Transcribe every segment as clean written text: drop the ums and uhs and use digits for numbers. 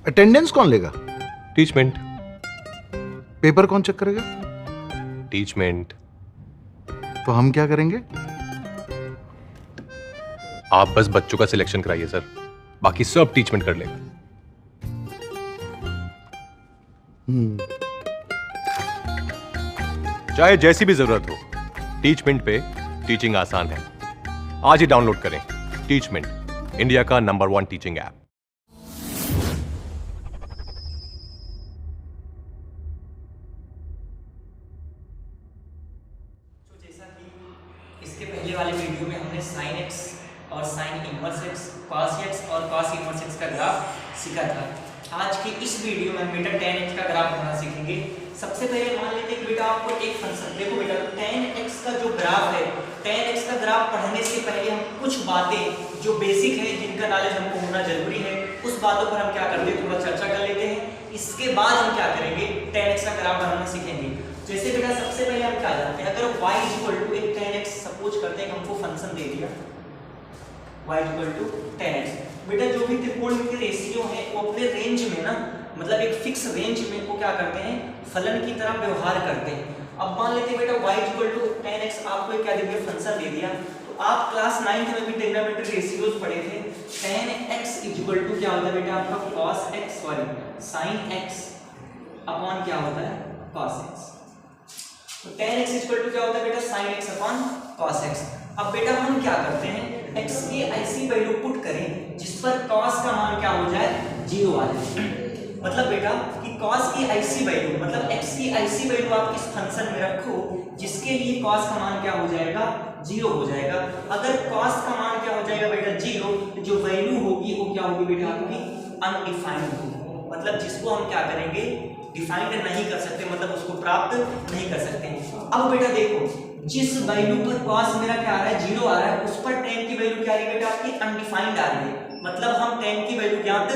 Attendance कौन लेगा? Teachmint. Paper कौन चेक करेगा? टीचमेंट। तो हम क्या करेंगे? आप बस बच्चों का सिलेक्शन कराइए सर, बाकी सब टीचमेंट कर लेगा। चाहे जैसी भी जरूरत हो, टीचमेंट पे टीचिंग आसान है। आज ही डाउनलोड करें टीचमेंट, इंडिया का नंबर 1 टीचिंग ऐप। जैसा कि इसके पहले वाले वीडियो में हमने साइन एक्स और sine inverse x, cos x और कॉस इनवर्स एक्स का ग्राफ सीखा था। आज के इस वीडियो में हम बेटा tan x का ग्राफ बनाना सीखेंगे। सबसे पहले मान लेते हैं कि बेटा आपको एक फंक्शन देखो बेटा, tan x का जो ग्राफ है, tan x का ग्राफ पढ़ने से पहले हम कुछ बातें जो बेसिक है, जिनका नॉलेज हमको होना जरूरी है, उस बातों पर हम क्या करते हैं, थोड़ा चर्चा कर लेते हैं। इसके बाद हम क्या करेंगे, tan x का ग्राफ बनाना सीखेंगे। जैसे बेटा सबसे पहले हम क्या जानते हैं, अगर y एक tan x सपोज करते हैं, हमको फंक्शन दे दिया y tan x। बेटा जो भी त्रिकोण के रेशियो है वो अपने रेंज में ना, मतलब एक फिक्स रेंज में वो क्या करते हैं, फलन की तरह व्यवहार करते हैं। अब मान लेते हैं बेटा y tan x आपको क्या दे दिया, फंक्शन दे दिया। तो आप क्लास 9th में भी ट्रिग्नोमेट्रिक रेशियोज पढ़े थे। tan x क्या होता है बेटा आपका cos x, sorry sin x upon क्या होता है cos x। तो tan x क्या होता है बेटा sin x upon cos x। अब बेटा हम क्या करते हैं, x की ऐसी वैल्यू पुट करें जिस पर cos का मान क्या हो जाए, 0 आ जाए। मतलब बेटा कि cos की ऐसी वैल्यू, मतलब x की ऐसी वैल्यू आप इस फंक्शन में रखो जिसके लिए cos का मान क्या हो जाएगा, 0 हो जाएगा। अगर cos का मान क्या हो जाएगा बेटा 0, तो जो वैल्यू होगी वो क्या होगी बेटा आपकी अनडिफाइंड होगी। मतलब जिसको हम क्या करेंगे, डिफाइंड नहीं कर सकते, मतलब उसको प्राप्त नहीं कर सकते। अब बेटा देखो, जिस वैल्यू पर cos मेरा क्या आ रहा है, 0 आ रहा है, उस पर tan की वैल्यू क्या आ रही है बेटा आपकी अनडिफाइंड आ रही है। मतलब हम tan की वैल्यू ज्ञात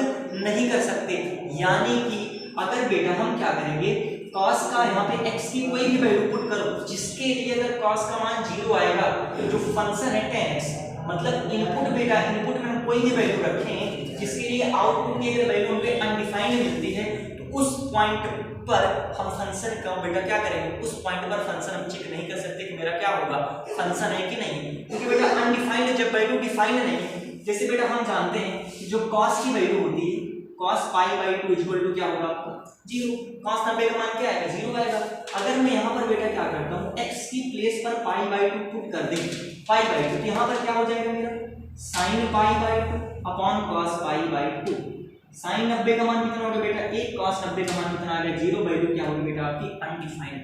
नहीं कर सकते। यानी कि अगर बेटा हम क्या करेंगे, cos का यहाँ पे x की कोई भी वैल्यू पुट करो जिसके लिए अगर cos का मान 0 आएगा, तो जो फंक्शन है tan x, मतलब इनपुट बेटा, इनपुट में हम कोई भी वैल्यू रखें जिसके लिए आउटपुट की अगर वैल्यू हमें अनडिफाइंड मिलती है, तो उस पॉइंट पर हम फंक्शन का बेटा क्या करेंगे, उस पॉइंट पर फंक्शन हम चेक नहीं कर सकते कि मेरा क्या होगा, फंक्शन है कि नहीं, क्योंकि बेटा अनडिफाइंड जब वैल्यू डिफाइंड नहीं। जैसे बेटा हम जानते हैं कि जो cos की वैल्यू होती है, cos π/2 क्या होगा आपको 0। cos 90 का मान क्या आएगा, 0 आएगा। अगर मैं यहाँ पर बेटा क्या करता हूँ, x की प्लेस पर π/2 पुट कर दें, π/2, तो यहाँ पर क्या हो जाएगा मेरा sin π/2 अपॉन cos π/2। sin 90 का मान कितना होगा बेटा 1, cos 90 का मान कितना आ गया 0, वैल्यू क्या होगी बेटा आपकी अनडिफाइंड।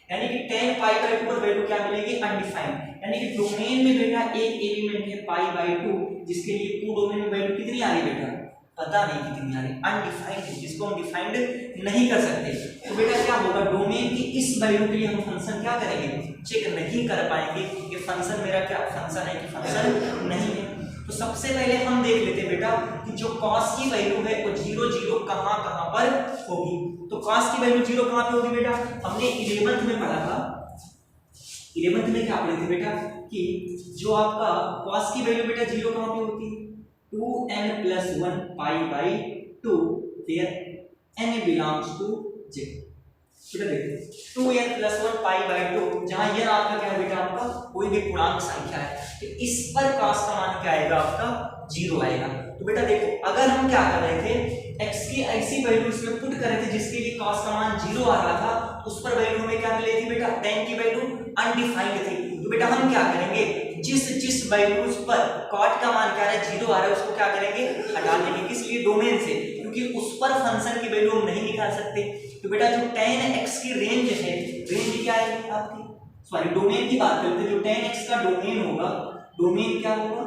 यानी कि tan π/2 पर वैल्यू क्या मिलेगी, अनडिफाइंड। यानी कि डोमेन में बेटा एक एलिमेंट है π/2, जिसके लिए टू डोमेन में वैल्यू कितनी आ रही बेटा, पता नहीं कितनी आ रही, अनडिफाइंड है, जिसको हम डिफाइंड नहीं कर सकते। तो बेटा क्या होगा, डोमेन की इस वैल्यू के लिए हम फंक्शन क्या करेंगे, चेक नहीं कर पाएंगे कि फंक्शन मेरा क्या फंक्शन है कि फंक्शन नहीं है। तो सबसे पहले हम देख लेते हैं बेटा कि जो cos की वैल्यू है वो 0 0 कहां पर होगी। तो cos की वैल्यू 0 कहां पे होगी बेटा, हमने 11th में पढ़ा था। 11th में क्या पढ़े थे बेटा कि जो आपका cos की वैल्यू बेटा 0 कहां पे होती है, 2n+1 π/2 where n belongs to j। बेटा देखो 2n+1 π/2, जहां n आपका क्या है बेटा, आपका कोई भी पूर्णांक संख्या है, तो इस पर cos का मान क्या आएगा आपका 0 आएगा। तो बेटा देखो, अगर हम क्या कर रहे थे, x की ऐसी वैल्यू इसमें पुट कर रहे थे जिसके लिए cos का मान 0 आ रहा था, उस पर वैल्यू हमें क्या मिली थी बेटा, tan की वैल्यू अनडिफाइंड थी। तो बेटा हम क्या करेंगे, जिस वैल्यूज पर cot का मान क्या है 0 आ रहा है, उसको क्या करेंगे, हटा देंगे। किस लिए, डोमेन से, क्योंकि उस पर फंक्शन की वैल्यू हम नहीं निकाल सकते। तो बेटा जो tan x की रेंज है, रेंज क्या है आपकी, सॉरी डोमेन की बात करते हैं, जो tan x का डोमेन होगा, डोमेन क्या होगा,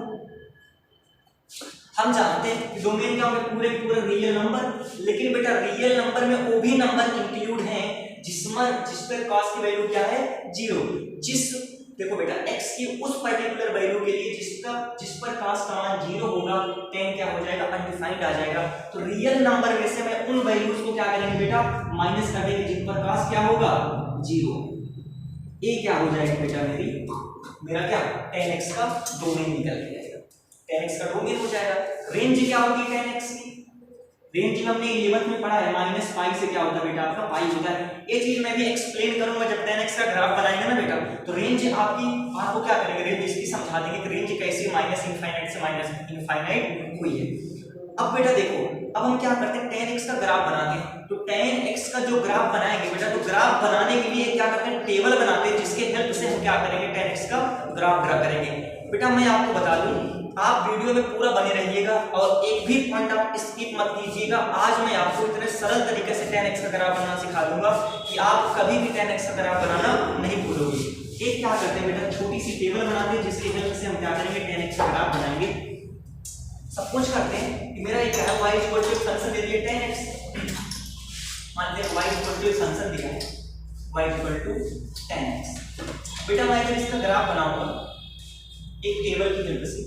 हम जानते हैं कि डोमेन क्या होगा, पूरे रियल नंबर। लेकिन बेटा रियल नंबर में वो भी नंबर इंक्लूड हैं जिस पर cos की वैल्यू क्या है 0। देखो बेटा x की उस पर्टिकुलर वैल्यू के लिए जिस पर cos का मान 0 होगा, tan क्या हो जाएगा, अनडिफाइंड आ जाएगा। तो रियल नंबर में से मैं उन वैल्यूज को क्या करेंगे बेटा, माइनस कर देंगे जिन पर cos क्या होगा 0। ये क्या हो जाएगा बेटा, मेरा क्या tan x का डोमेन निकल जाएगा, tan x का डोमेन हो जाएगा। रेंज क्या होगी tan x की, रेंज में हमने 11th में पढ़ा है माइनस पाई से क्या होता है बेटा आपका पाई होता है। ये चीज मैं भी एक्सप्लेन करूंगा जब 10x का ग्राफ बनाएंगे ना बेटा। तो रेंज आपको क्या करेंगे, रेंज इसकी समझा देंगे कि रेंज कैसे माइनस इनफाइनाइट से माइनस इनफाइनाइट हुई है। अब बेटा देखो, अब हम क्या करते हैं 10x का ग्राफ बनाते हैं। तो 10x का जो ग्राफ बनाएंगे बेटा, तो ग्राफ बनाने के लिए क्या करते हैं, टेबल बनाते हैं जिसके हेल्प से हम क्या करेंगे 10x का ग्राफ ड्रा करेंगे। बेटा मैं आपको बता दूं, आप वीडियो में पूरा बने रहिएगा और एक भी पॉइंट आप स्किप मत कीजिएगा। आज मैं आपको इतने सरल तरीके से 10x का ग्राफ बनाना सिखा दूंगा कि आप कभी भी 10x का ग्राफ बनाना नहीं भूलोगे। एक क्या करते हैं बेटा, छोटी सी टेबल बनाते हैं जिसकी हेल्प से हम क्या करेंगे 10x का ग्राफ बनाएंगे। सपोज करते हैं कि मेरा एक है y इक्वल टू फंक्शन दे दिया 10x, मान लीजिए y इक्वल टू फंक्शन दिया है y इक्वल टू 10x। बेटा मैं अगर इसका ग्राफ बनाऊंगा एक टेबल की हेल्प से,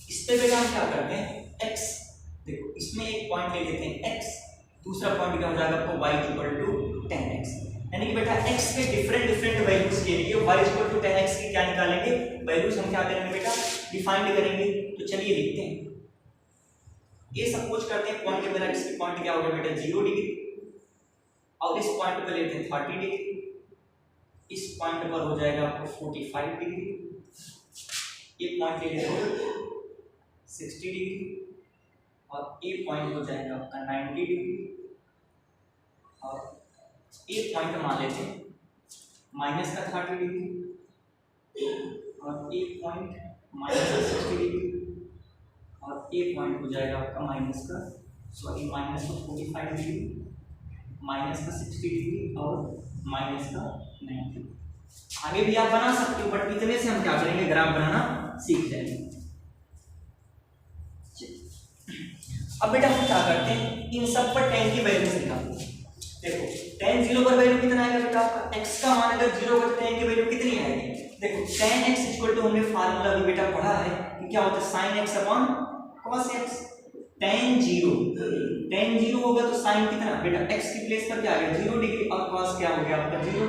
इस पे बेटा हम क्या करते हैं x, देखो इसमें एक पॉइंट ले लेते हैं x, दूसरा पॉइंट क्या हो जाएगा आपको y इक्वल टू 10x। यानी कि बेटा x के डिफरेंट वैल्यूज के लिए y इक्वल टू 10x की क्या निकालेंगे, वैल्यूज हम क्या करेंगे बेटा डिफाइंड करेंगे। तो चलिए लिखते हैं, ये सपोज करते हैं पॉइंट मेरा, इसकी पॉइंट क्या होगा बेटा 0 डिग्री, और इस पॉइंट पे लेते हैं 30 डिग्री, इस पॉइंट पर हो जाएगा आपको 45 डिग्री, ये पॉइंट ले लेते हैं 60 डिग्री, और ये पॉइंट हो जाएगा आपका 90 डिग्री, और ये पॉइंट मान लेते हैं माइनस का 30 डिग्री, और ये पॉइंट माइनस का 60 डिग्री, और ये पॉइंट हो जाएगा आपका माइनस का 45 डिग्री, माइनस का 60 डिग्री, और माइनस का 90। आगे भी आप बना सकते हो, बट इतने से हम क्या करेंगे ग्राफ बनाना सीख जाएंगे। अब बेटा हम क्या करते हैं, इन सब पर tan की वैल्यू निकालते हैं। देखो tan 0 पर वैल्यू कितना आएगा बेटा आपका, x का मान अगर 0 होगा तो tan की वैल्यू कितनी आएगी। देखो tan x इक्वल टू हमने फार्मूला भी बेटा पढ़ा है कि क्या होता है sin x upon cos x। tan 0 होगा तो sin कितना बेटा, x की प्लेस पर क्या आ गया 0 डिग्री, और cos क्या हो गया आपका 0।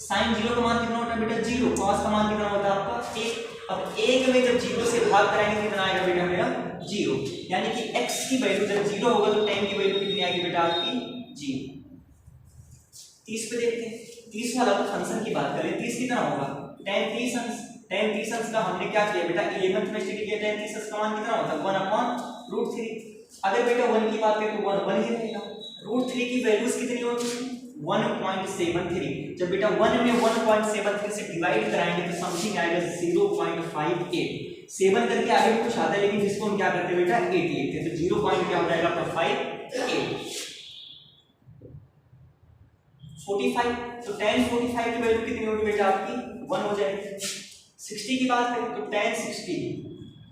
sin 0 का मान कितना होता है बेटा 0, cos का मान कितना होता है आपका 1। अब 1 में जब 0 से भाग कराएंगे कितना आएगा बेटा मेरा 0, यानी कि x की वैल्यू जब 0 होगा तो tan की वैल्यू कितनी आएगी बेटा आपकी 0। 30 पे देखते हैं, 30 वाला तो फंक्शन की बात करें, 30 कितना होगा tan 30 अंश का हमने क्या किया बेटा 11th में स्टडी किया, tan 30 अंश का मान कितना होता है 1/√3। अगर बेटा 1 की बात करें तो 1 ही रहेगा। √3 की वैल्यूज कितनी होगी 1.73। जब बेटा 1 में 1.73 से डिवाइड कराएंगे तो समथिंग आएगा 0.58। 7 करके आगे भी कुछ आता है, लेकिन जिसको हम क्या करते हैं बेटा 8 लिखते हैं। तो 0 पॉइंट क्या हो जाएगा आपका 58 45। तो tan 45 की वैल्यू कितनी होगी बेटा आपकी 1 हो जाएगी। 60 की बात करें तो tan 60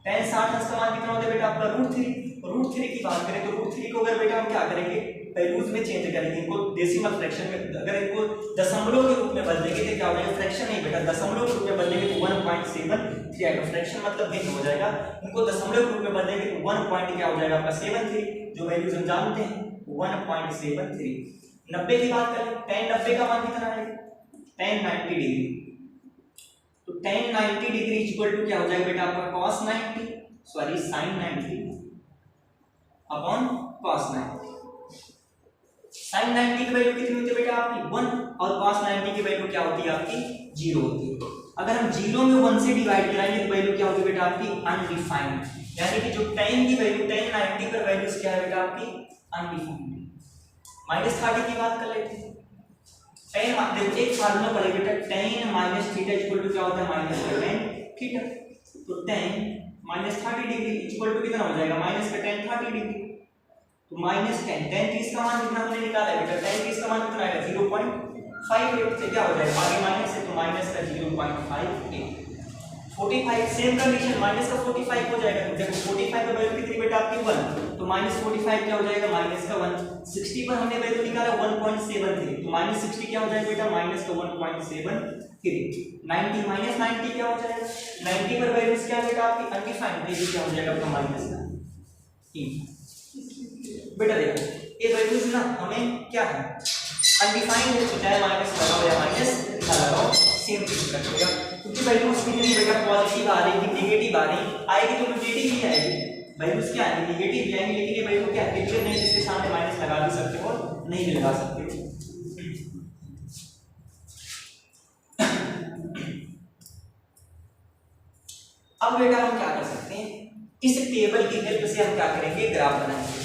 अंश का मान कितना होता है बेटा आपका √3 की बात करें तो √3 को अगर बेटा हम क्या करेंगे वैल्यूज में चेंज करेंगे, इनको डेसिमल फ्रैक्शन में, अगर इनको दशमलव के रूप में बदलेंगे तो क्या हो जाएगा, फ्रैक्शन नहीं बेटा दशमलव के रूप में बदलेंगे तो 1.73 आएगा। फ्रैक्शन मतलब भिन्न हो जाएगा, इनको दशमलव के रूप में बदलेंगे तो 1 पॉइंट क्या हो जाएगा आपका 73, जो वैल्यूज हम जानते हैं 1.73। 90 की बात करें tan 90 का मान कितना है tan 90 डिग्री। तो tan 90 डिग्री इक्वल टू क्या हो जाएगा बेटा आपका cos 90 sin 90 upon cos 90। sin 90 की वैल्यू कितनी होती है बेटा आपकी 1, और cos 90 की वैल्यू क्या होती है आपकी 0 होती है। अगर हम 0 में 1 से डिवाइड कराएंगे तो वैल्यू क्या होगी बेटा आपकी अनडिफाइंड, यानी कि जो tan की वैल्यू tan 90 पर वैल्यूज क्या है बेटा आपकी अनडिफाइंड। -30 की बात कर लेते हैं। tan देखो एक फार्मूला पढ़े बेटा tan minus theta equal to क्या होता है माइनस का tan थीटा। तो tan -30 डिग्री इक्वल टू कितना हो जाएगा माइनस का tan 30 डिग्री। तो -10 tan 30 का मान कितना हमने निकाला है बेटा, tan 30 का मान कितना आएगा 0.58 से क्या हो जाएगा आगे माइनस है तो माइनस का 0.58। 45 सेम कंडीशन माइनस का 45 हो जाएगा। तो देखो 45 का वैल्यू कितनी बेटा आपकी 1, तो -45 क्या हो जाएगा माइनस का 1। 60 पर हमने वैल्यू निकाला 1.73, तो -60 क्या हो जाएगा बेटा माइनस का 1.73। 90 -90 क्या हो जाएगा 90 पर वैल्यूज क्या बेटा आपकी अनडिफाइंड, तो ये क्या हो जाएगा आपका माइनस का 3। बेटा देखो ये वैल्यूज ना हमें क्या है अनडिफाइंड है, चाहे माइनस लगाओ या माइनस ना लगाओ सेम चीज रखेगा, क्योंकि वैल्यूज कितनी बेटा पॉजिटिव आ रही है नेगेटिव आ रही आएगी तो नेगेटिव ही आएगी, वैल्यूज क्या आएंगी नेगेटिव ही आएंगी, लेकिन ये वैल्यू क्या क्लियर नहीं जिसके सामने माइनस लगा भी सकते हो और नहीं भी लगा सकते हो। अब बेटा हम क्या कर सकते हैं, इस टेबल की हेल्प से हम क्या करेंगे ग्राफ बनाएंगे।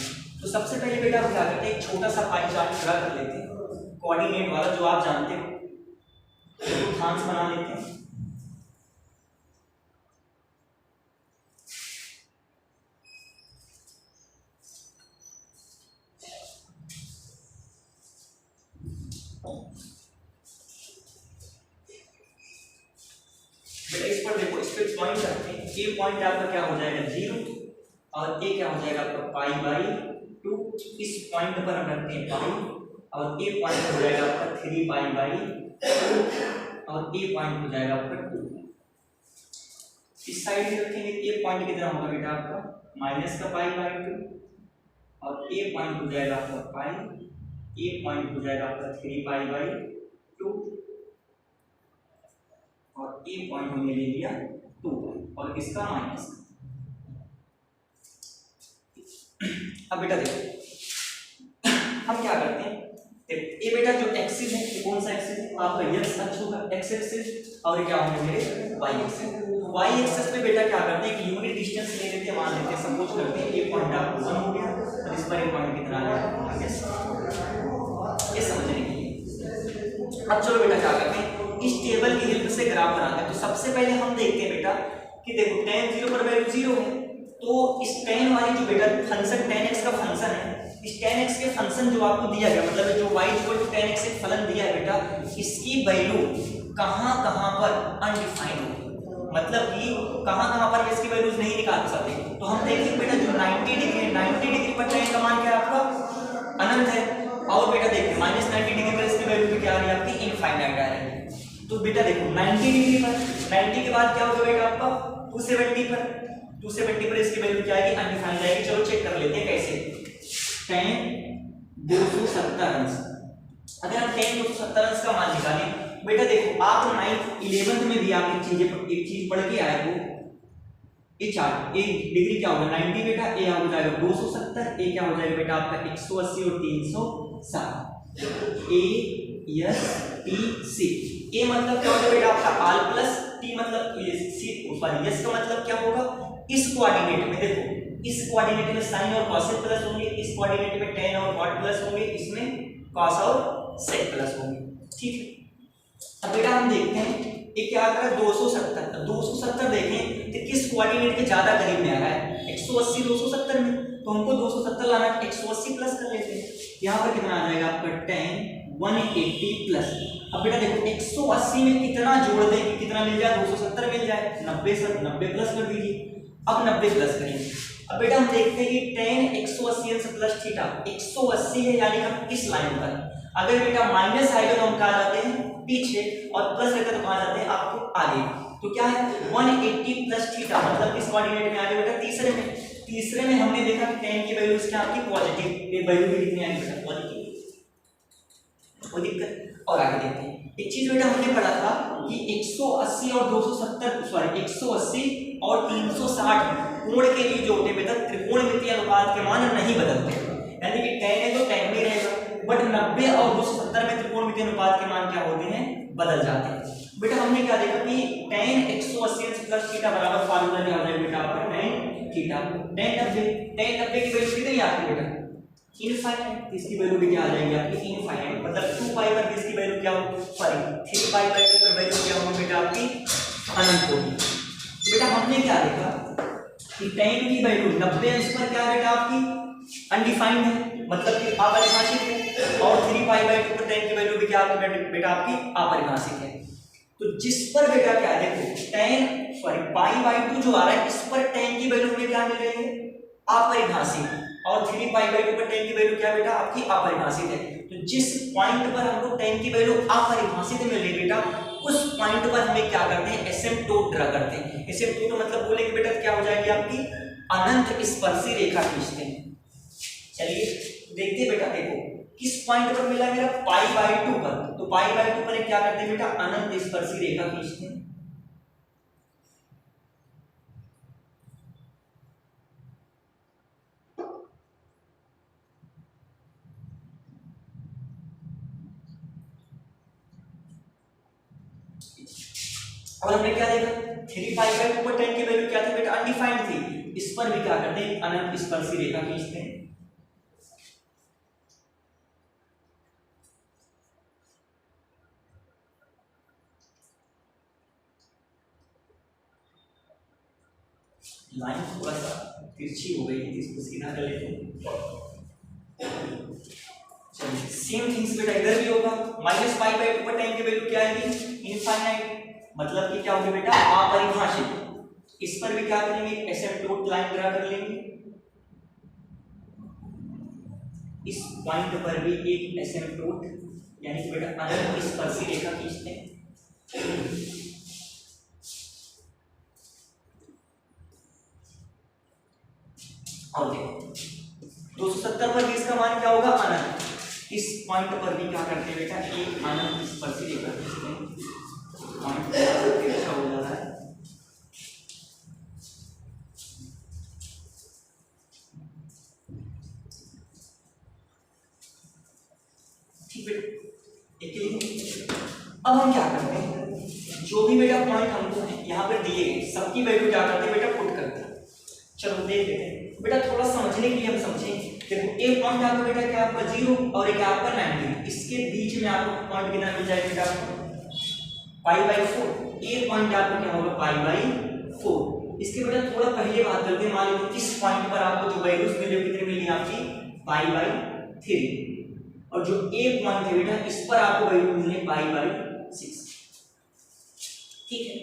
तो सबसे पहले बेटा हम क्या करते हैं, एक छोटा सा पाई चार्ट ड्रा कर लेते हैं कोऑर्डिनेट वाला जो आप जानते हो, रेखांश बना लेते हैं। बेटा इस पर देखो, इस पे पॉइंट रखते हैं, ए पॉइंट आपका क्या हो जाएगा 0 और ए क्या हो जाएगा आपका पाई बाई 2, इस पॉइंट पर हम रखते हैं पाई और ए पॉइंट हो जाएगा आपका 3 पाई बाई 2 और ए पॉइंट हो जाएगा आपका 2। इस साइड में रखेंगे ए पॉइंट कितना होगा बेटा आपका माइनस का पाई बाई 2 और ए पॉइंट हो जाएगा आपका पाई, ए पॉइंट हो जाएगा आपका 3 पाई बाई 2 और ए पॉइंट हमने ले लिया 2 और इसका माइनस। अब बेटा देखो हम क्या करते हैं, देखो ये बेटा जो एक्सिस है ये कौन सा एक्सिस है आपका एक्स अक्ष होगा, एक्स एक्सिस, और ये क्या होंगे मेरे वाई एक्सिस। वाई एक्सिस पे बेटा क्या करते हैं, एक यूनिट डिस्टेंस ले लेते हैं, मान लेते हैं सपोज करते हैं ये पॉइंट आपको 1 हो गया और इस पर ये पॉइंट कितना आ गया, ये समझने के लिए। अब चलो बेटा क्या करते हैं, इस टेबल की हेल्प से ग्राफ बनाते हैं। तो सबसे पहले हम देखते हैं बेटा कि देखो tan 0 पर वैल्यू 0 है, तो इस tan वाली जो बेटा फंक्शन tan x का फंक्शन है, इस tan x के फंक्शन जो आपको दिया गया मतलब जो y tan x एक फलन दिया है बेटा, इसकी वैल्यू कहां-कहां पर अनडिफाइंड होगी, मतलब कि कहां-कहां पर इसकी वैल्यूज नहीं निकाल सकते। तो हम देखेंगे बेटा जो 90 डिग्री पर tan का मान क्या है आपका अनंत है, और बेटा देखते हैं -90 डिग्री पर इसकी वैल्यू क्या आ रही है आपकी इनफाइनाइट आ रही है। तो बेटा देखो 90 डिग्री पर 90 के बाद क्या होगा बेटा आपका 270 पर इसकी वैल्यू क्या आएगी अनडिफाइंड आएगी। चलो चेक कर लेते हैं कैसे, tan 270 अंश, अगर हम tan 270 अंश का मान निकालें बेटा देखो आप 9th 11th में भी आप एक चीज पढ़ के आए हो, ये चार्ट ए डिग्री क्या होगा 90 बेटा, ए हो जाएगा 270, ए क्या हो जाएगा बेटा आपका 180 और 360, ए एस टी सी। ए मतलब क्या होगा बेटा आपका आल प्लस टी मतलब सी सॉरी एस का मतलब क्या होगा, इस कोऑर्डिनेट में देखो, इस कोऑर्डिनेट में साइन और कॉस प्लस होंगे, इस कोऑर्डिनेट में tan और cot प्लस होंगे, इसमें cos और sec प्लस होंगे, ठीक है। अब बेटा हम देखते हैं ये क्या आ रहा है 270 देखें तो किस कोऑर्डिनेट के ज्यादा करीब में आ रहा है 180 270 में, तो हमको 270 लाना है 180 प्लस कर लेते हैं, यहाँ पर कितना आ जाएगा आपका tan 180 प्लस। अब बेटा देखो 180 में कितना जोड़ दें कि कितना मिल जाए 270 मिल जाए, 90 प्लस कर दीजिए। अब 90 प्लस करेंगे, अब बेटा हम देखते हैं कि tan 180 अंश प्लस थीटा 180 है, यानी हम इस लाइन पर, अगर बेटा माइनस आएगा तो हम कहाँ जाते हैं पीछे और प्लस रहेगा तो कहाँ जाते हैं आपको आगे। तो क्या है 180 प्लस थीटा मतलब इस कोऑर्डिनेट में आ गया बेटा तीसरे में हमने देखा कि tan की वैल्यू क्या आपकी पॉजिटिव, ये वैल्यू भी कितनी आएगी बेटा पॉजिटिव, कोई दिक्कत। और आगे देखते हैं एक चीज बेटा हमने पढ़ा था कि 180 और 270 सॉरी 180 और 360 कोण के लिए जो होते हैं बेटा त्रिकोणमितीय अनुपात के मान नहीं बदलते, यानी कि tan है तो tan में रहेगा, बट 90 और 270 में त्रिकोणमितीय अनुपात के मान क्या होते हैं बदल जाते हैं। बेटा हमने क्या देखा कि tan 180 प्लस थीटा बराबर फार्मूला क्या हो जाएगा बेटा आपका tan थीटा, tan 90 की वैल्यू कितनी आती है बेटा इनफाइनाइट, इसकी वैल्यू भी क्या आ जाएगी आपकी इनफाइनाइट, मतलब 2 पाई पर इसकी वैल्यू क्या हो सॉरी 3 पाई पर वैल्यू क्या होगी बेटा आपकी अनंत होगी। बेटा हमने क्या देखा कि tan की वैल्यू 90 अंश पर क्या है बेटा आपकी अनडिफाइंड है, मतलब कि अपरिभाषित है, और 3 पाई बाय 2 पर tan की वैल्यू भी क्या आपकी बेटा आपकी अपरिभाषित है। तो जिस पर बेटा क्या देखो tan सॉरी पाई बाय 2 जो आ रहा है इस पर tan की वैल्यू हमें क्या मिल रही है अपरिभाषित, और 3 पाई बाय 2 पर tan की वैल्यू क्या बेटा आपकी अपरिभाषित है। तो जिस पॉइंट पर हमको tan की वैल्यू अपरिभाषित मिल रही है बेटा उस पॉइंट पर हमें क्या करते हैं एसिम्पटोट ड्रा करते हैं। एसिम्पटोट मतलब बोलेंगे बेटा क्या हो जाएगी आपकी अनंत स्पर्शी रेखा खींचते हैं, चलिए देखते हैं बेटा, देखो किस पॉइंट पर मिला मेरा, π/2 पर। तो π/2 पर क्या करते हैं बेटा, अनंत स्पर्शी रेखा खींचते हैं। और हमने क्या देखा, 3π/2 पर tan की वैल्यू क्या थी बेटा, अनडिफाइंड थी। इस पर भी क्या करते हैं, अनंत स्पर्शी रेखा खींचते हैं। लाइन थोड़ा सा तिरछी हो गई है, इसको सीधा कर लेते हैं। चलिए सेम थिंग्स बेटा इधर भी होगा, -π/2 पर tan की वैल्यू क्या आएगी, इनफाइनाइट। मतलब कि क्या होगा बेटा, अपरिभाषित। इस पर भी क्या करेंगे, एसिम्प्टोट लाइन ड्रा कर लेंगे। इस पॉइंट पर भी एक एसिम्प्टोट यानी कि बेटा अनंत स्पर्शी रेखा खींचते हैं। और देखो 270 पर भी इसका मान क्या होगा, अनंत। इस पॉइंट पर भी क्या करते हैं बेटा, एक अनंत स्पर्शी रेखा खींचते हैं। पॉइंट अच्छा हो जा रहा है। ठीक है, अब हम क्या करते हैं, जो भी बेटा पॉइंट हमको यहाँ पर दिए गए सबकी वैल्यू क्या करते हैं बेटा, पुट करते हैं। चलो देख लेते हैं बेटा, थोड़ा समझने के लिए हम समझें। देखो एक पॉइंट आपको बेटा क्या आपका 0 और एक आपका 90, इसके बीच में आपको पॉइंट कितना मिल जाएगा बेटा, π/4। एक पॉइंट आपको क्या होगा, π/4। इसके बेटा थोड़ा पहले बात करते हैं। मान लीजिए इस पॉइंट पर आपको जो वैल्यूज मिले कितने मिली आपकी, π/3। और जो एक पॉइंट है बेटा, इस पर आपको वैल्यू मिले π/6। ठीक है,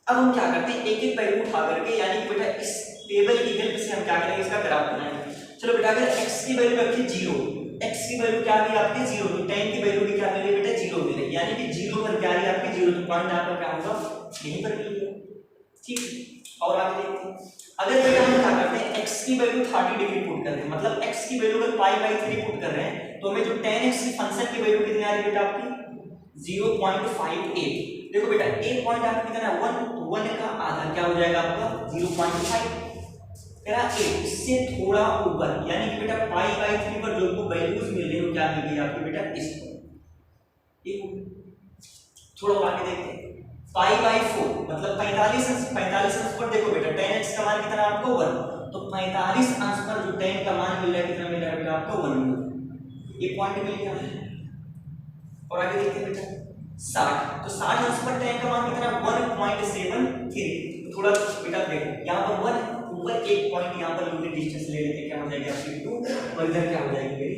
अब हम क्या करते हैं, एक एक वैल्यू उठा करके, यानी कि बेटा इस टेबल की हेल्प से हम क्या करेंगे, इसका ग्राफ बनाएंगे। चलो बेटा, अगर x की वैल्यू रखी 0, x की वैल्यू क्या आ गई आपकी 0, तो tan की वैल्यू भी क्या मिली बेटा, 0 मिली। यानी कि 0 पर क्या है आपकी 0, तो पॉइंट आपका क्या होगा, यहीं पर मिलेगा। ठीक है, और आगे देखते हैं। अगर बेटा हम क्या करते हैं, x की वैल्यू 30 डिग्री पुट करते हैं, मतलब x की वैल्यू अगर π/3 पुट कर रहे हैं, तो हमें जो tan x की फंक्शन की वैल्यू कितनी आ रही है बेटा आपकी, 0.58। देखो बेटा एक पॉइंट आपका कितना है, 1 का आधा क्या हो जाएगा आपका, 0.5। तेरा 8 इससे थोड़ा ऊपर, यानी कि बेटा π/3 पर जो को वैल्यूज मिल रही है वो क्या मिल गई आपकी बेटा, इस पर। एक थोड़ा आगे देखते हैं, π/4 मतलब 45 अंश पर। देखो बेटा tan x का मान कितना आपको 1, तो 45 अंश पर जो tan का मान मिल रहा है कितना मिल रहा है बेटा आपको, 1। ये पॉइंट मिल गया। और आगे देखते हैं बेटा 60, तो 60 अंश पर tan का मान कितना, 1.73। थोड़ा बेटा देखो यहाँ पर 1 ऊपर, एक पॉइंट यहाँ पर यूनिट डिस्टेंस ले लेते हैं, क्या हो जाएगा आपकी 2, और इधर क्या हो जाएगी मेरी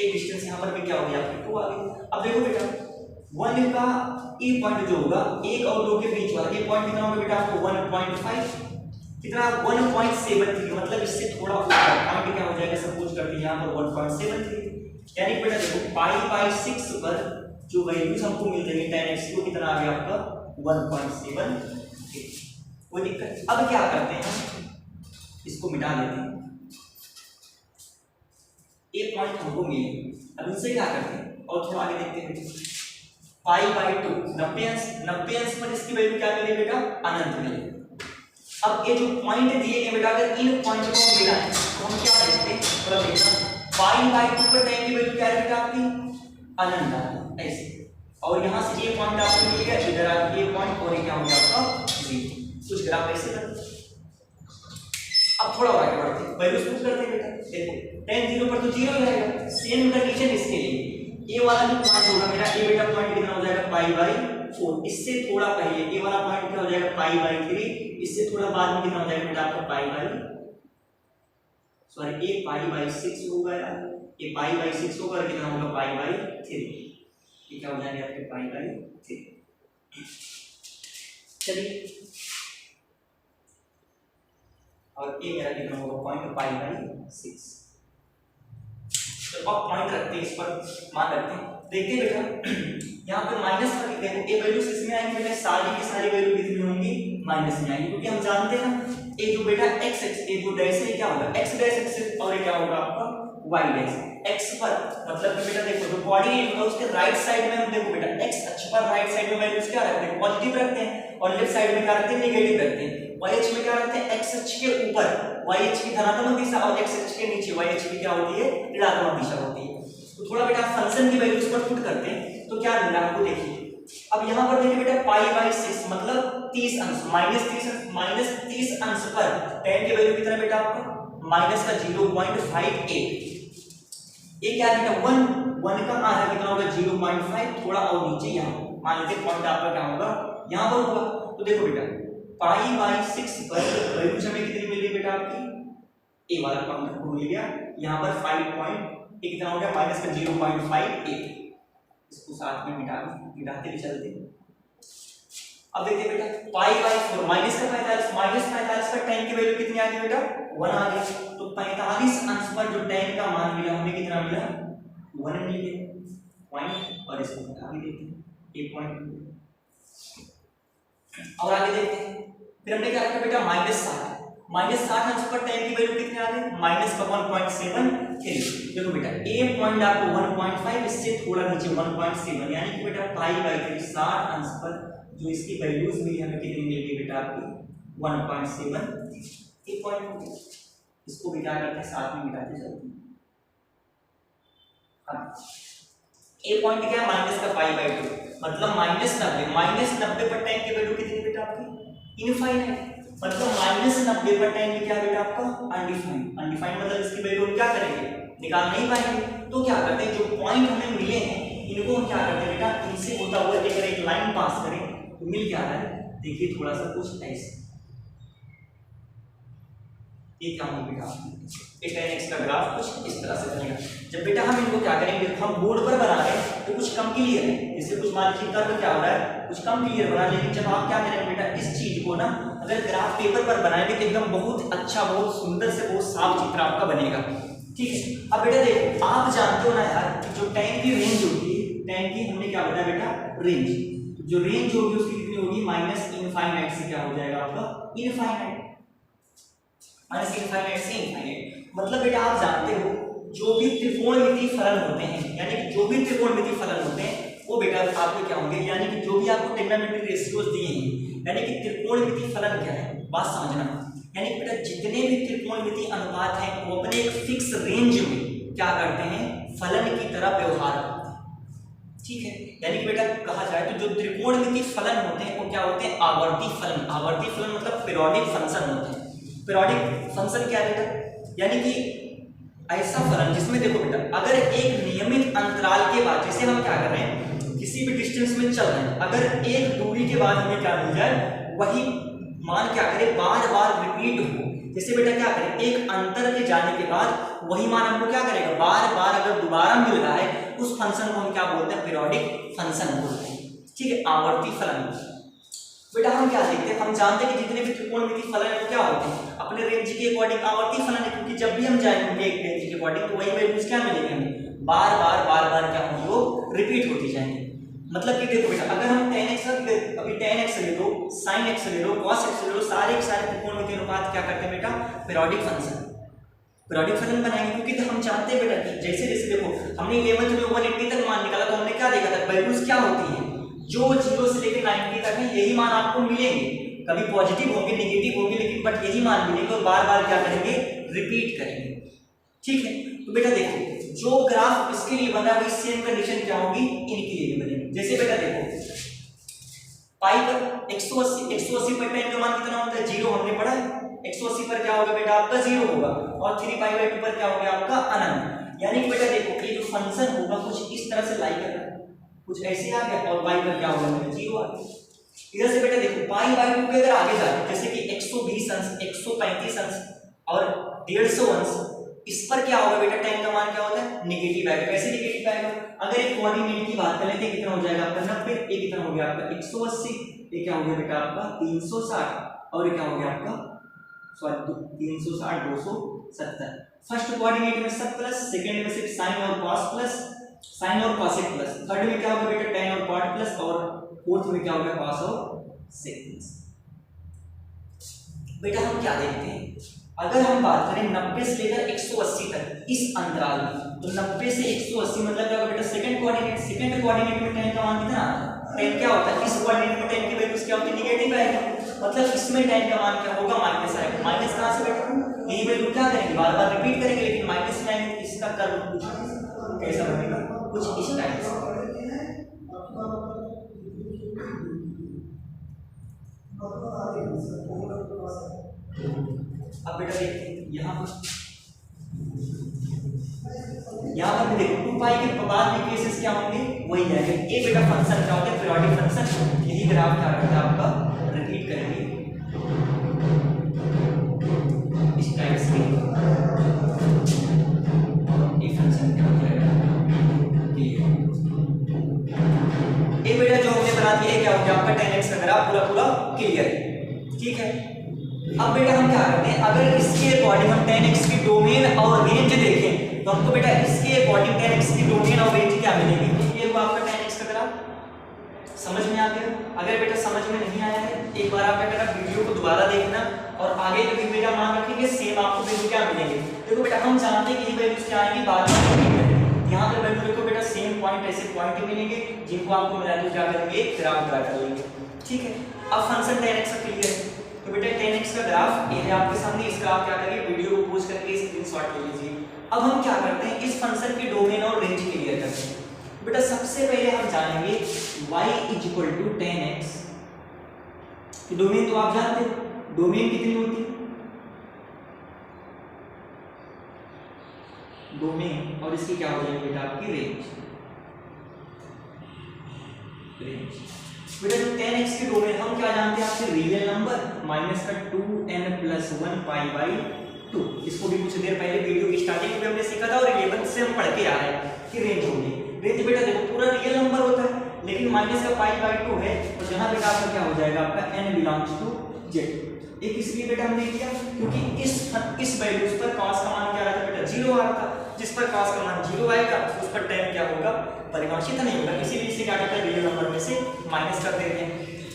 एक डिस्टेंस, यहाँ पर भी क्या हो गया आपकी 2 आ गई। अब देखो बेटा 1 का ए पॉइंट जो होगा 1 और 2 के बीच वाला ये पॉइंट कितना होगा बेटा आपको, 1.5 कितना, 1.73। मतलब इससे थोड़ा ऊपर पॉइंट क्या हो जाएगा, सपोज करते हैं यहाँ पर 1.73। यानी बेटा देखो π/6 पर जो वैल्यूज हमको मिल रही है tan x को कितना आ गया आपका, 1.7। कोई दिक्कत। अब क्या करते हैं, इसको मिटा देते हैं। एक पॉइंट हमको मिले, अब इनसे क्या करते हैं, और थोड़ा आगे देखते हैं। π/2 90 अंश पर इसकी वैल्यू क्या मिले बेटा, अनंत मिले। अब ये जो पॉइंट दिए गए बेटा, अगर इन पॉइंट को मिलाएं तो हम क्या देखते हैं, थोड़ा देखना। π/2 पर tan की वैल्यू क्या है बेटा आपकी, अनंत, ऐसे। और यहाँ से ये पॉइंट आपको मिल गया, इधर आपकी ये पॉइंट, और ये क्या हो गया आपका 0। कुछ ग्राफ ऐसे करते। अब थोड़ा आगे बढ़ते हैं, वैल्यूज पुट करते हैं बेटा। देखो tan 0 पर तो 0 ही रहेगा। सेम कंडीशन इसके लिए, ए वाला जो पॉइंट होगा मेरा, ए बेटा पॉइंट कितना हो जाएगा, π/4। इससे थोड़ा पहले ए वाला पॉइंट क्या हो जाएगा, π/3। इससे थोड़ा बाद में कितना हो जाएगा बेटा आपका ए π/6 हो गया, ये π/6 होगा, कितना होगा π/3। ये क्या हो जाएगा आपके π/3। चलिए, और ये मेरा कितना होगा, पॉइंट π/6। तो अब पॉइंट रखते हैं, इस पर मान रखते हैं। देखते हैं बेटा यहाँ पर माइनस का देखो, ये वैल्यूज इसमें आएंगी बेटा, सारी की सारी वैल्यू कितनी होंगी, माइनस में आएंगी, क्योंकि हम जानते हैं ना ये जो बेटा x ये जो डैश है क्या होगा x डैश एक्सिस और ये क्या होगा आपका y डैश x पर मतलब कि बेटा देखो जो कोऑर्डिनेट है उसके राइट साइड में हम देखो बेटा x अक्ष पर राइट साइड में वैल्यूज क्या रखते हैं पॉजिटिव रखते हैं और लेफ्ट साइड में क्या रखते हैं नेगेटिव रखते हैं y अक्ष में क्या रखते हैं x अक्ष के ऊपर y अक्ष की धनात्मक दिशा और x अक्ष के नीचे y अक्ष की क्या होती है ऋणात्मक दिशा होती है। तो थोड़ा बेटा फंक्शन की वैल्यूज पर पुट करते हैं तो क्या मिल रहा है आपको देखिए। अब यहाँ पर देखिए बेटा π/6 मतलब 30 अंश -30 अंश पर tan की वैल्यू कितना बेटा आपका माइनस का 0.58 ये क्या बेटा 1 का आधा कितना होगा 0.5 थोड़ा और नीचे यहाँ मान लीजिए पॉइंट आपका क्या होगा यहाँ पर होगा। तो देखो बेटा π/6 पर वैल्यू हमें कितनी मिल गई बेटा आपकी ए वाला पॉइंट को मिल गया यहाँ पर 5 पॉइंट कितना हो गया माइनस का 0.58 इसको साथ में मिटाते भी चलते। अब देखिए बेटा π/4 माइनस का 45 पर tan की वैल्यू कितनी आ गई बेटा 1 आ गई। तो 45 अंश पर जो tan का मान मिला हमें कितना मिला 1 मिल गया पॉइंट और इसको मिटा भी देते हैं 1 पॉइंट। और आगे देखते हैं फिर हमने क्या रखा बेटा -60 अंश पर tan की वैल्यू कितनी आ गई माइनस का 1.73। देखो बेटा a पॉइंट आपको 1.5 इससे थोड़ा नीचे 1.7 यानी कि बेटा π/3 60 अंश पर जो इसकी वैल्यूज मिली हमें कितनी मिल गई बेटा आपकी 1.7 एक पॉइंट इसको भी क्या करते हैं साथ में मिटाते चलते हैं। a पॉइंट क्या है माइनस का π/2 मतलब -90 पर tan की वैल्यू कितनी बेटा आपकी इनफाइनाइट मतलब -90 पर tan की क्या बेटा आपका अनडिफाइंड मतलब इसकी वैल्यू हम क्या करेंगे निकाल नहीं पाएंगे। तो क्या करते हैं जो पॉइंट हमें मिले हैं इनको हम क्या करते हैं बेटा इनसे होता हुआ अगर एक लाइन पास करें तो मिल क्या रहा है देखिए थोड़ा सा कुछ ऐसे ये क्या होगा बेटा ये tan x का ग्राफ कुछ इस तरह से बनेगा। जब बेटा हम इनको क्या करेंगे हम बोर्ड पर बना रहे हैं तो कुछ कम क्लियर है जैसे कुछ मान लीजिए कर्व क्या हो रहा है कुछ कम क्लियर बना लेकिन जब आप क्या करेंगे बेटा इस चीज को ना अगर ग्राफ पेपर पर बनाएंगे तो एकदम बहुत अच्छा बहुत सुंदर से बहुत साफ चित्र आपका बनेगा। ठीक है अब बेटा देखो आप जानते हो ना यार कि जो tan की रेंज होती है tan की हमने क्या बताया बेटा रेंज जो रेंज होगी उसकी कितनी होगी माइनस इनफाइनाइट से क्या हो जाएगा आपका इनफाइनाइट माइनस इनफाइनाइट से इनफाइनाइट मतलब बेटा आप जानते हो जो भी त्रिकोणमितीय फलन होते हैं यानी कि जो भी त्रिकोणमितीय फलन होते हैं वो बेटा आपके क्या होंगे यानी कि जो भी आपको ट्रिग्नोमेट्रिक रेशियोज दिए हैं यानी कि त्रिकोणमितीय फलन क्या है बात समझना यानी कि बेटा जितने भी त्रिकोणमितीय अनुपात हैं वो अपने एक फिक्स रेंज में क्या करते हैं फलन की तरह व्यवहार करते हैं। ठीक है यानी कि बेटा कहा जाए तो जो त्रिकोणमितीय फलन होते हैं वो क्या होते हैं आवर्ती फलन मतलब पीरियोडिक फंक्शन होते हैं। पीरियोडिक फंक्शन क्या है बेटा यानी कि ऐसा फलन जिसमें देखो बेटा अगर एक नियमित अंतराल के बाद जैसे हम क्या कर रहे हैं किसी भी डिस्टेंस में चल रहे हैं अगर एक दूरी के बाद हमें क्या मिल जाए वही मान क्या करें बार बार रिपीट हो जैसे बेटा क्या करें एक अंतर के जाने के बाद वही मान हमको क्या करेगा बार बार अगर दोबारा मिल रहा है उस फंक्शन को हम क्या बोलते हैं पीरियोडिक फंक्शन बोलते हैं। ठीक है आवर्ती फलन बेटा हम क्या देखते हैं हम जानते हैं कि जितने भी त्रिकोणमितीय फलन है क्या होते हैं अपने रेंज के अकॉर्डिंग आवर्ती फलन है क्योंकि जब भी हम जाएंगे एक रेंज के अकॉर्डिंग तो वही वैल्यूज क्या मिलेंगे हमें बार बार क्या होंगी वो रिपीट होती जाएंगी। मतलब कि देखो बेटा अगर हम tan x अभी tan x ले लो sin x ले लो cos x ले लो सारे के सारे त्रिकोणमितीय अनुपात क्या करते हैं बेटा पीरियोडिक फंक्शन बनाएंगे क्योंकि तो हम चाहते हैं बेटा कि जैसे जैसे देखो हमने 11th में 180 तक मान निकाला तो हमने क्या देखा था वैल्यूज क्या होती हैं जो 0 से लेकर 90 तक है यही मान आपको मिलेंगे कभी पॉजिटिव होंगे नेगेटिव होंगे लेकिन बट यही मान मिलेंगे और बार बार क्या करेंगे रिपीट करेंगे। ठीक है तो बेटा देखो जो ग्राफ इसके लिए बना वही सेम कंडीशन क्या होगी इनके लिए भी बनेगी। जैसे बेटा देखो पाई पर 180 पर tan का मान कितना होता है 0 हमने पढ़ा है 180 पर क्या होगा बेटा आपका 0 होगा और 3π/2 पर क्या हो गया आपका अनंत। यानी कि बेटा देखो ये जो फंक्शन होगा कुछ इस तरह से लाई कर रहा है कुछ ऐसे आ गया और y पर क्या होगा 0 आ गया। इधर से बेटा देखो π/2 के अगर आगे जाए जैसे कि 120 अंश 135 अंश और 150 अंश इस पर क्या होगा बेटा tan का मान क्या होता है नेगेटिव आएगा। कैसे नेगेटिव आएगा अगर एक कोऑर्डिनेट की बात करें तो कितना हो जाएगा आपका 90 ये कितना हो गया आपका 180 ये क्या हो गया बेटा आपका 360 और ये क्या हो गया आपका सॉरी 360 270। फर्स्ट कोऑर्डिनेट में सब प्लस सेकंड में सिर्फ sin और cos प्लस sin और cosec प्लस थर्ड में क्या होगा बेटा tan और cot प्लस और फोर्थ में क्या होगा cos और sec प्लस। बेटा हम क्या देखते हैं, अगर हम बात करें 90 से लेकर 180 तक इस अंतराल में, तो 90 से 180 मतलब क्या होगा बेटा सेकंड कोऑर्डिनेट में tan का मान कितना आता है, tan क्या होता है, इस कोऑर्डिनेट में tan की वैल्यू क्या होती है, नेगेटिव आएगी, मतलब इसमें tan का मान क्या होगा, माइनस आएगा। माइनस कहां से बेटा, यही वैल्यू क्या करेंगे, बार बार रिपीट करेंगे, लेकिन माइनस में आएंगे, इसका कर्व कुछ कैसा बनेगा, कुछ इस टाइप से। अब बेटा देखिए यहाँ पर भी देखो 2 पाई के बाद में केसेस क्या होंगे, वही आएंगे। एक बेटा फंक्शन क्या होता है, पीरियोडिक फंक्शन, यही ग्राफ क्या करता है आपका, रिपीट करेंगे इस टाइप से। ये फंक्शन क्या हो जाएगा, ये बेटा जो हमने बना दिया है क्या हो गया आपका tan x का ग्राफ पूरा क्लियर है, ठीक है। अब बेटा हम क्या करते हैं, अगर इसके अकॉर्डिंग हम tan x की डोमेन और रेंज देखें तो हमको बेटा इसके अकॉर्डिंग tan x की डोमेन और रेंज क्या मिलेगी, ये हुआ आपका tan x का ग्राफ। समझ में आ गया? अगर बेटा समझ में नहीं आया है, एक बार आप क्या करना, वीडियो को दोबारा देखना और आगे जो भी बेटा मान रखेंगे सेम आपको वैल्यू क्या मिलेंगे। देखो बेटा हम जानते हैं कि ये वैल्यूज क्या आएंगी, बार बार यहाँ पे वैल्यू देखो बेटा सेम पॉइंट, ऐसे पॉइंट मिलेंगे जिनको आपको मिला के क्या करेंगे, ग्राफ ड्रा कर लेंगे, ठीक है। अब फंक्शन tan x क्लियर है, तो बेटा tan x का ग्राफ ये है आपके सामने, इसका आप क्या करिए, वीडियो को पॉज करके स्क्रीनशॉट ले लीजिए। अब हम क्या करते हैं, इस फंक्शन की डोमेन और रेंज क्लियर करते हैं। बेटा सबसे पहले हम जानेंगे y = tan x की डोमेन, तो आप जानते हैं डोमेन कितनी होती है, डोमेन और इसकी क्या हो जाएगी बेटा आपकी रेंज। बेटा जो tan x की डोमेन हम क्या जानते हैं, आपसे रियल नंबर माइनस का 2n+1 π/2, इसको भी कुछ देर पहले वीडियो की स्टार्टिंग में हमने सीखा था और 11 से हम पढ़ के आ रहे हैं कि रेंज होगी। रेंज बेटा देखो पूरा रियल नंबर होता है, लेकिन माइनस का π/2 है, तो जहां बेटा आपका क्या हो जाएगा, आपका n बिलोंग्स टू z। एक इसलिए बेटा हमने किया क्योंकि इस वैल्यूज पर cos का मान क्या रहा था बेटा, 0 आ रहा था, जिस पर cos का मान 0 आएगा उस पर tan क्या होगा, परिभाषित नहीं होगा, इसीलिए इसे क्या करते हैं, रियल नंबर में से माइनस कर देते हैं।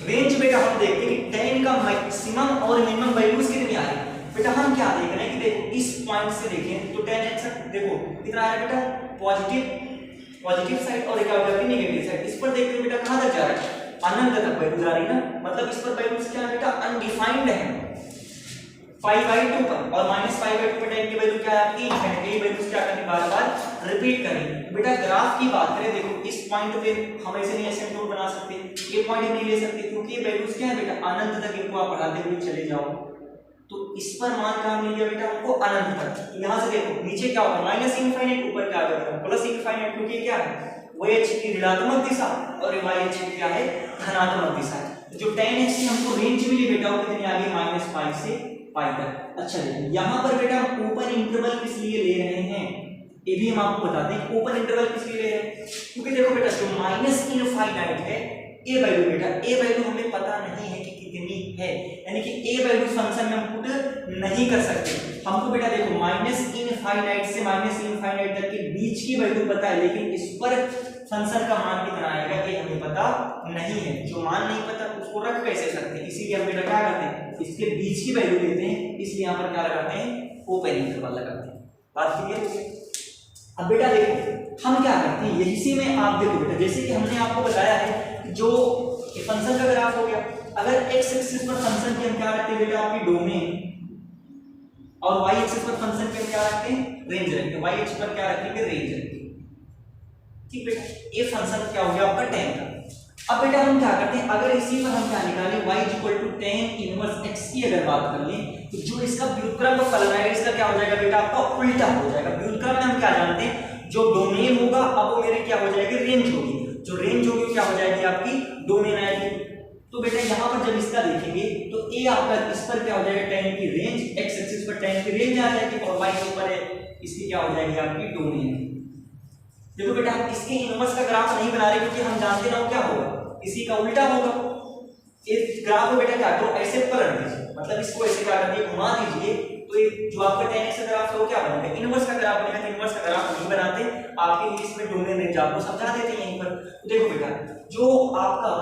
रेंज बेटा हम देखते हैं कि tan का मैक्सिमम और मिनिमम वैल्यूज कितनी आ रही है। बेटा हम क्या देख रहे हैं कि देखो इस पॉइंट से देखें तो tan x देखो कितना आ रहा है बेटा, पॉजिटिव साइड, और क्या हो जाती है नेगेटिव साइड। इस पर देखते हैं बेटा कहां तक जा रहा है, अनंत तक वैल्यू जा रही है ना, मतलब इस पर वैल्यूज क्या है बेटा, अनडिफाइंड है π/2 पर, और -π/2 पर tan की वैल्यू क्या है आपकी इनफिनिटी। ये वैल्यूज क्या करनी, बार बार रिपीट करनी। बेटा ग्राफ की बात करें, देखो इस पॉइंट पे हम ऐसे नहीं ऐसे नोट बना सकते, ये पॉइंट नहीं ले सकते, क्योंकि ये वैल्यूज क्या है बेटा, अनंत तक इनको आप बढ़ाते हुए चले जाओ, तो इस पर मान कहां मिल गया बेटा हमको, अनंत तक। तो यहां से देखो नीचे क्या होगा, -∞, ऊपर क्या होगा +∞, क्योंकि क्या है वो h की ऋणात्मक दिशा और y h क्या है धनात्मक दिशा है। जो tan x की हमको रेंज मिली बेटा वो कितनी आ गई, -π से π तक। अच्छा देखो यहां पर बेटा हम ओपन इंटरवल किस लिए ले रहे हैं, ये भी हम आपको बताते हैं कि ओपन इंटरवल किस लिए ले रहे हैं, क्योंकि देखो बेटा जो -∞ है ए वैल्यू बेटा, ए वैल्यू हमें पता नहीं है कि कितनी है, यानी कि ए वैल्यू फंक्शन में हम पुट नहीं कर सकते। हमको बेटा देखो -∞ से -∞ तक के बीच की वैल्यू पता है, लेकिन इस पर फंक्शन का मान कितना आएगा ये हमें पता नहीं है। जो मान नहीं पता उसको रख कैसे सकते हैं, इसीलिए हम बेटा क्या करते हैं, इसके बीच की वैल्यू लेते हैं, इसलिए यहाँ पर क्या लगाते हैं, ओपन इंटरवल लगाते हैं। बात क्लियर हो गई? अब बेटा देखो हम क्या करते हैं, यही से में आप देखो बेटा, जैसे कि हमने आपको बताया है जो फंक्शन का ग्राफ हो गया, अगर x एक्सिस पर फंक्शन की हम क्या रखते हैं बेटा आपकी डोमेन, और y एक्सिस पर फंक्शन की हम क्या रखते हैं, रेंज रखते हैं, y एक्सिस पर क्या रखेंगे, रेंज रखते हैं, ठीक बेटा। ये फंक्शन क्या हो गया आपका tan का। अब बेटा हम क्या करते हैं, अगर इसी पर हम क्या निकालें, y = tan इनवर्स x की अगर बात कर लें, तो जो इसका व्युत्क्रम का फलन आएगा इसका क्या हो जाएगा बेटा आपका उल्टा हो जाएगा। व्युत्क्रम में हम क्या जानते हैं, जो डोमेन होगा अब वो मेरे क्या हो जाएगी, रेंज होगी, जो रेंज होगी क्या हो जाएगी आपकी डोमेन आएगी। तो बेटा यहाँ पर जब इसका देखेंगे तो a आपका इस पर क्या हो जाएगा, tan की रेंज, x एक्सिस पर tan की रेंज आ जाएगी, और y के ऊपर इसकी क्या हो जाएगी आपकी डोमेन। देखो बेटा हम इसके इनवर्स का ग्राफ नहीं बना रहे क्योंकि हम जानते ना क्या होगा, इसी का उल्टा होगा। इस ग्राफ को बेटा क्या करो, ऐसे पलट दीजिए, मतलब इसको ऐसे क्या कर दिए, घुमा दीजिए, तो ये जो आपका tan x का ग्राफ है वो क्या बनेगा, इनवर्स का ग्राफ बनेगा। तो इनवर्स का ग्राफ नहीं बनाते, आपके लिए इसमें डोमेन रेंज आपको समझा देते हैं यहीं पर। तो देखो बेटा जो आपका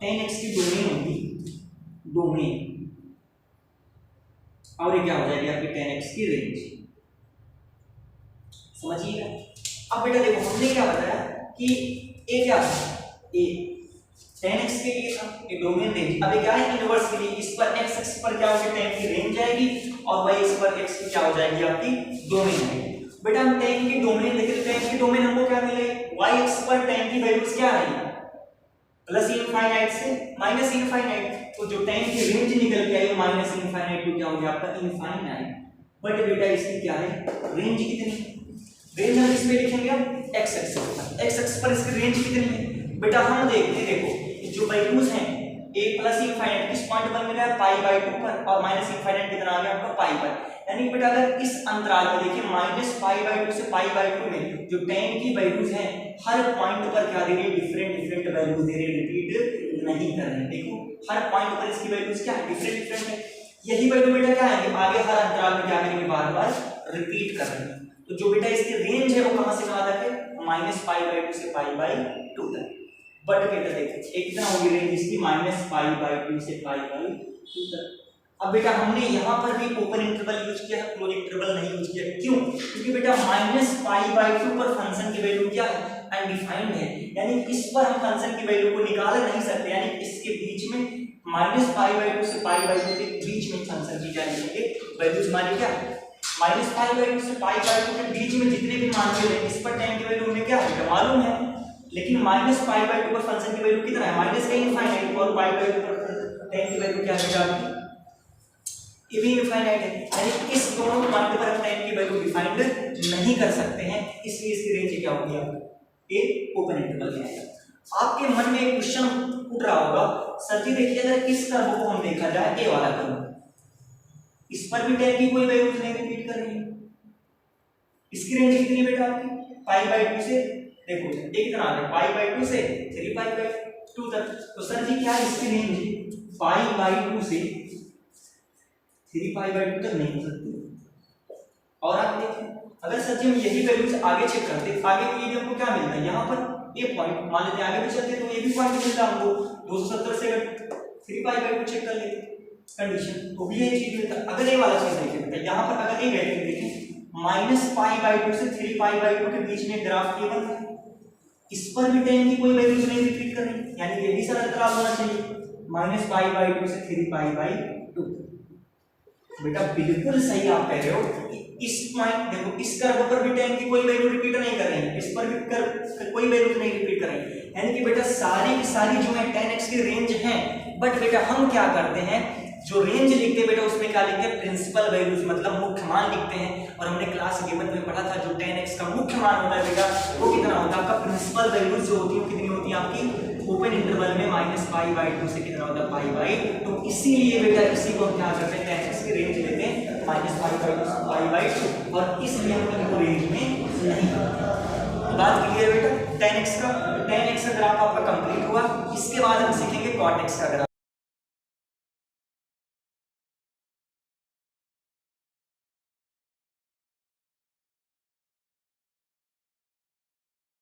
tan x की डोमेन होगी, डोमेन और ये क्या हो जाएगी आपकी tan x की रेंज। समझिएगा। अब बेटा देखो हमने क्या बताया कि ए क्या था, ए tan x के लिए था ये डोमेन रेंज। अब ये क्या है इनवर्स के लिए, इस पर x एक्सिस पर क्या होगी tan की रेंज आएगी और y एक्सिस पर x की क्या हो जाएगी आपकी डोमेन आएगी। बेटा हम tan की डोमेन देखें तो tan की डोमेन हमको क्या मिले, y एक्सिस पर tan की वैल्यूज क्या आई प्लस इनफाइनाइट से माइनस इनफाइनाइट, तो जो tan की रेंज निकल के आई माइनस इनफाइनाइट टू क्या हो गया आपका इनफाइनाइट। बट बेटा इसकी क्या है रेंज कितनी, रेंज हम इसमें लिखेंगे अब x एक्सिस पर इसकी रेंज कितनी है। बेटा हम देखते हैं देखो जो वैल्यूज हैं a प्लस इनफाइनाइट किस पॉइंट पर मिला है पाई बाय 2 पर और माइनस इनफाइनाइट कितना आ गया आपका पाई पर। यानी बेटा अगर इस अंतराल में देखिए माइनस पाई बाय 2 से पाई बाय 2 में जो tan की वैल्यूज हैं हर पॉइंट पर क्या दे रही है डिफरेंट वैल्यूज दे रही है, रिपीट नहीं कर रही है। देखो हर पॉइंट पर इसकी वैल्यूज क्या है डिफरेंट है। यही वैल्यू बेटा क्या है आगे हर अंतराल में क्या करेंगे बार-बार रिपीट कर रहे हैं। तो जो बेटा इसकी रेंज है वो कहां से कहां तक है माइनस पाई बाय 2 से पाई बाय 2 तक। बट बेटा देखिए एक कितना होगी रेंज इसकी माइनस पाई बाय 2 से पाई बाय 2 तक। अब बेटा हमने यहाँ पर भी ओपन इंटरवल यूज किया है, क्लोज इंटरवल नहीं यूज किया। क्यों? क्योंकि बेटा माइनस पाई बाय 2 पर फंक्शन की वैल्यू क्या है अनडिफाइंड है, यानी इस पर हम फंक्शन की वैल्यू को निकाल नहीं सकते। यानी इसके बीच में माइनस पाई बाय 2 से पाई बाय 2 के बीच में फंक्शन की क्या लिखेंगे वैल्यूज हमारी क्या है माइनस पाई बाय 2 से पाई बाय 2 के बीच में जितने भी मान ले इस पर tan की वैल्यू हमें क्या है मालूम है, लेकिन माइनस पाई बाय 2 पर फंक्शन की वैल्यू कितना है माइनस का इनफाइनाइट और पाई बाय 2 पर tan की वैल्यू क्या है आपकी ये भी इनफाइनाइट है। यानी इस दोनों पॉइंट पर हम tan की वैल्यू डिफाइंड नहीं कर सकते हैं, इसलिए इसकी रेंज क्या होगी आपकी ये ओपन इंटरवल में आएगा। आपके मन में एक क्वेश्चन उठ रहा होगा सर जी देखिए अगर इस कर्व को हम देखा जाए ए वाला कर्व इस पर भी tan की कोई वैल्यू नहीं रिपीट कर रही है, इसकी रेंज कितनी है बेटा आपकी पाई बाय 2 से देखो एक कितना आ रहा है पाई बाय 2 से 3 पाई बाय 2 तक। तो सर जी क्या इसकी रेंज पाई बाय 2 से 3 पाई बाय 2 तक नहीं हो सकती। और आप देखें अगर सर जी हम यही वैल्यूज आगे चेक करते आगे के लिए हमको क्या मिलता है यहाँ पर ये पॉइंट मान लेते आगे भी चलते तो ये भी पॉइंट मिलता हमको 270 से 3 पाई बाय 2 चेक कर लेते कंडीशन तो भी यही चीज मिलता। अगर ये वाला चीज देखें यहाँ पर अगर ये वैल्यू देखें माइनस पाई बाय 2 से 3 पाई बाय 2 के बीच में ग्राफ केवल इस पर भी tan की कोई वैल्यूज नहीं रिपीट कर रही, यानी ये भी सरल अंतराल होना चाहिए माइनस पाई बाय 2 से 3 पाई बाय 2। बेटा बिल्कुल सही आप कह रहे हो, इस पॉइंट देखो इस कर्व पर भी tan की कोई वैल्यू रिपीट नहीं कर रही है, इस पर भी कर्व कोई वैल्यू नहीं रिपीट कर रही है। यानी कि बेटा सारी की सारी जो है tan x की रेंज है। बट बेटा हम क्या करते हैं जो रेंज लिखते हैं बेटा उसमें क्या लिखते हैं प्रिंसिपल वैल्यूज मतलब मुख्य मान लिखते हैं। और हमने क्लास 11 में पढ़ा था जो tan x का मुख्य मान होता है बेटा वो कितना होता है आपका प्रिंसिपल वैल्यूज जो होती है कितनी होती है आपकी ओपन इंटरवल में माइनस पाई बाय 2 से कितना होता है पाई बाय 2। इसीलिए बेटा इसी को हम क्या करते हैं tan x की रेंज लेते हैं माइनस पाई बाय 2 से पाई बाय 2 और इसलिए हम इनको रेंज में नहीं करते। बात क्लियर बेटा tan x का ग्राफ आपका कंप्लीट हुआ। इसके बाद हम सीखेंगे cot x का ग्राफ।